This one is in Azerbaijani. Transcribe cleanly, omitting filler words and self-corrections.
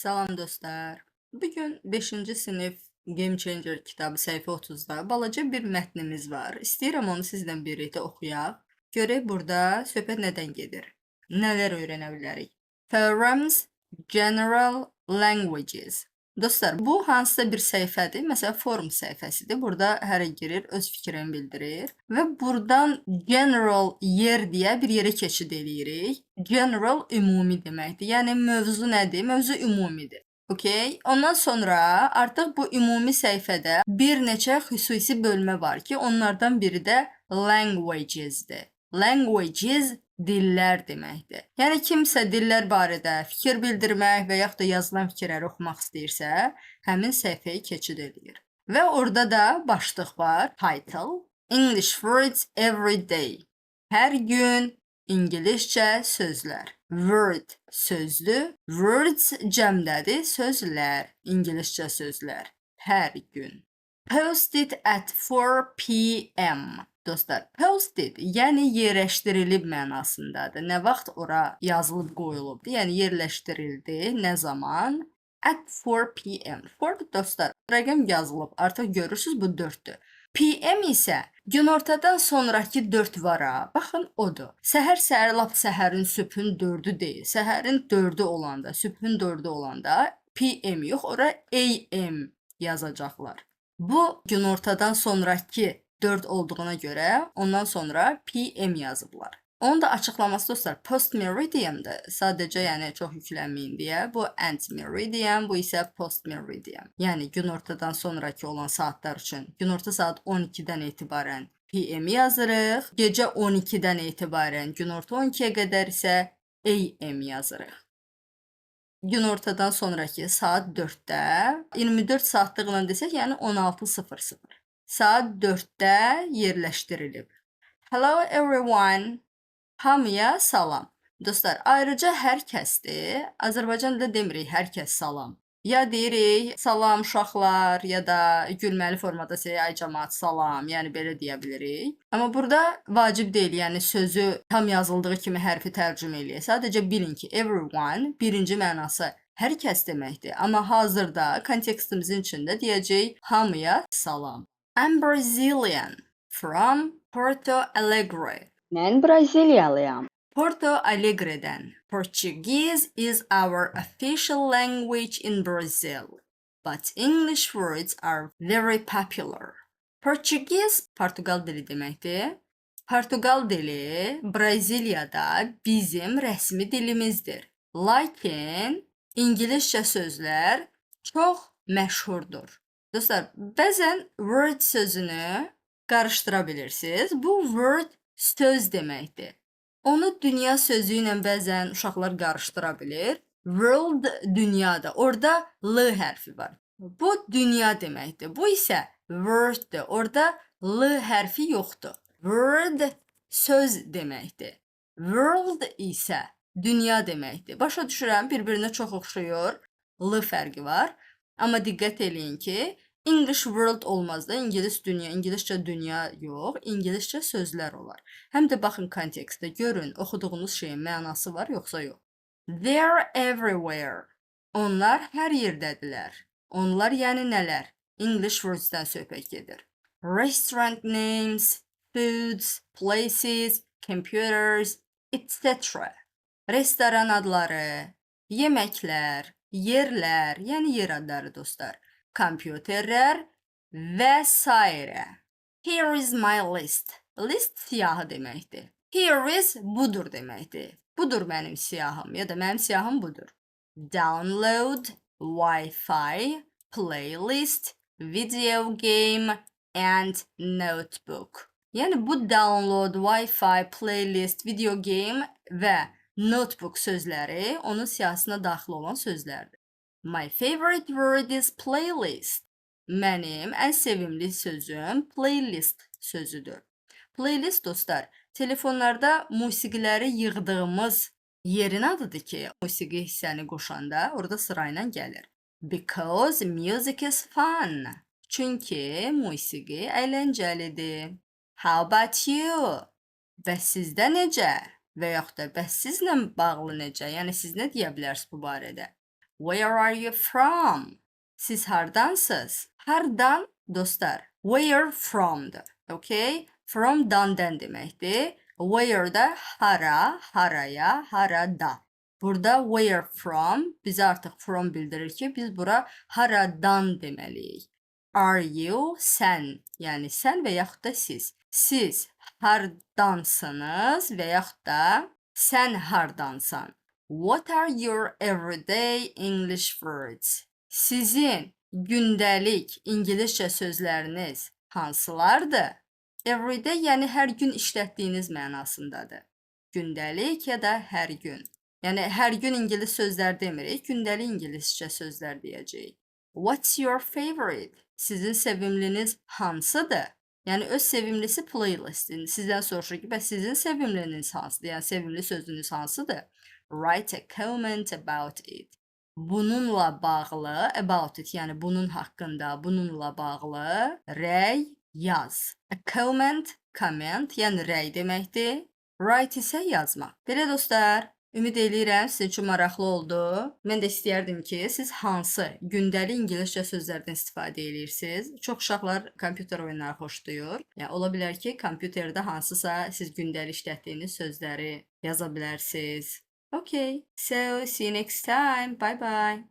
Salam dostlar. Bugün 5-ci sinif Game Changer kitabı səhifə 30-da balaca bir mətnimiz var. İstəyirəm onu sizlə birlikdə oxuyaq. Görək burada söhbət nədən gedir? Nələr öyrənə bilərik? Theorems, General Languages. Dostlar, bu hansısa bir səhifədir. Məsələn, forum səhifəsidir. Burada hər girir, öz fikrini bildirir. Və buradan general yer deyə bir yerə keçid eləyirik. General ümumi deməkdir. Yəni mövzu nədir? Mövzu ümumidir. Okay. Ondan sonra artıq bu ümumi səhifədə bir neçə xüsusi bölmə var ki, onlardan biri də languages'dir. Languages dillər deməkdir. Yəni kimsə dillər barədə fikir bildirmək və yaxud da yazılan fikirləri oxumaq istəyirsə, həmin səhifəyə keçid edir. Və orada da başlıq var, title, English words every day. Hər gün İngiliscə sözlər. Word sözdür, words cəmdədir, sözlər, İngiliscə sözlər. Hər gün. Posted at 4 p.m. Dostlar, posted, yəni yerləşdirilib mənasındadır. Nə vaxt ora yazılıb qoyulubdur, yəni yerləşdirildi, nə zaman? At 4 p.m. 4 dostlar, rəqəm yazılıb, artıq görürsünüz bu 4-dür. PM isə günortadan sonraki 4 var ha. Baxın, odur. Səhər lap səhərin, sübhün 4-ü deyil. Səhərin 4-ü olanda, sübhün 4-ü olanda PM yox, ora AM yazacaqlar. Bu günortadan sonraki 4 olduğuna görə ondan sonra PM yazıblar. Onun da açıqlaması dostlar post-meridiandır. Sadəcə yəni çox yüklənməyin deyə. Bu ant-meridian, bu isə post-meridian. Yəni günortadan sonraki olan saatlar üçün günorta saat 12-dən etibarən PM yazırıq. Gecə 12-dən etibarən günorta 12-yə qədər isə AM yazırıq. Günortadan sonraki saat 4-də 24 saatlığına desək, yəni 16:00. Saat 4-də yerləşdirilib. Hello everyone. Hamıya salam. Dostlar, ayrıca hər kəsdir. Azərbaycan dilində demirik hər kəs salam. Ya deyirik salam uşaqlar ya da gülməli formada ay cəmaət salam, yəni belə deyə bilərik. Amma burada vacib deyil, yəni sözü tam yazıldığı kimi hərfi tərcümə eləyək. Sadəcə bilin ki, everyone birinci mənası hər kəs deməkdir. Amma hazırda kontekstimizin içində deyəcək hamıya salam. I'm Brazilian from Porto Alegre. Mən Braziliyalıyam. Porto Alegre'dən. Portuguese is our official language in Brazil, but English words are very popular. Portuguese Portugal dili deməkdir. Portugal dili Braziliyada bizim rəsmi dilimizdir. Lakin İngiliscə sözlər çox məşhurdur. Dostlar, bəzən word sözünü qarışdıra bilirsiniz. Bu word söz deməkdir. Onu dünya sözü ilə bəzən uşaqlar qarışdıra bilir. World dünyada. Orada L hərfi var. Bu dünya deməkdir. Bu isə worddir. Orada L hərfi yoxdur. Word söz deməkdir. World isə dünya deməkdir. Başa düşürəm, bir-birinə çox oxşuyur. L fərqi var. Amma diqqət eləyin ki, English world olmaz da, İngilis dünya, İngiliscə dünya yox, İngiliscə sözlər olar. Həm də baxın kontekstdə, görün, oxuduğunuz şeyin mənası var, yoxsa yox. They're everywhere. Onlar hər yerdədirlər. Onlar yəni nələr? English words'dən söhbət gedir. Restaurant names, foods, places, computers, etc. Restoran adları, yeməklər, yerlər, yəni yer adları dostlar. Kompüterlər və s. Here is my list. List siyahı deməkdir. Here is budur deməkdir. Budur mənim siyahım ya da mənim siyahım budur. Download, Wi-Fi, playlist, video game and notebook. Yəni bu download, Wi-Fi, playlist, video game və notebook sözləri onun siyahısına daxil olan sözlərdir. My favorite word is playlist. Mənim ən sevimli sözüm playlist sözüdür. Playlist dostlar, telefonlarda musiqiləri yığdığımız yerin adıdır ki, musiqi hissəni qoşanda orada sırayla gəlir. Because music is fun. Çünki musiqi əyləncəlidir. How about you? Bəs sizdə necə? Və yaxud da bəs sizlə bağlı necə? Yəni siz nə deyə bilərsiniz bu barədə? Where are you from? Siz hardansınız? Hardan dostlar. Where from'dur. Okay? From'dan deməkdir. Where da hara, haraya, harada. Burada where from bizə artıq from bildirir ki, biz bura haradan deməliyik. Are you, sən, yəni sən və yaxud da siz. Siz hardansınız və yaxud da sən hardansan. What are your everyday English words? Sizin gündəlik İngiliscə sözləriniz hansılardır? Everyday yəni hər gün işlətdiyiniz mənasındadır. Gündəlik ya da hər gün. Yəni hər gün ingilis sözlər demirik, gündəlik ingiliscə sözlər deyəcəyik. What's your favorite? Sizin sevimliniz hansıdır? Yəni öz sevimlisi playlistini sizdən soruşur ki, bəs sizin sevimliniz hansıdır? Yəni sevimli sözünüz hansıdır? Write a comment about it. Bununla bağlı, about it, yəni bunun haqqında, bununla bağlı rəy yaz. A comment, yəni rəy deməkdir. Write isə yazmaq. Belə dostlar, ümid eləyirəm sizin üçün maraqlı oldu. Mən də istəyərdim ki, siz hansı gündəlik ingiliscə sözlərdən istifadə edirsiniz? Çox uşaqlar kompüter oyunları xoşlayır. Yəni ola bilər ki, kompüterdə hansısa siz gündəlik işlətdiyiniz sözləri yaza bilərsiniz. Okay, so see you next time. Bye bye.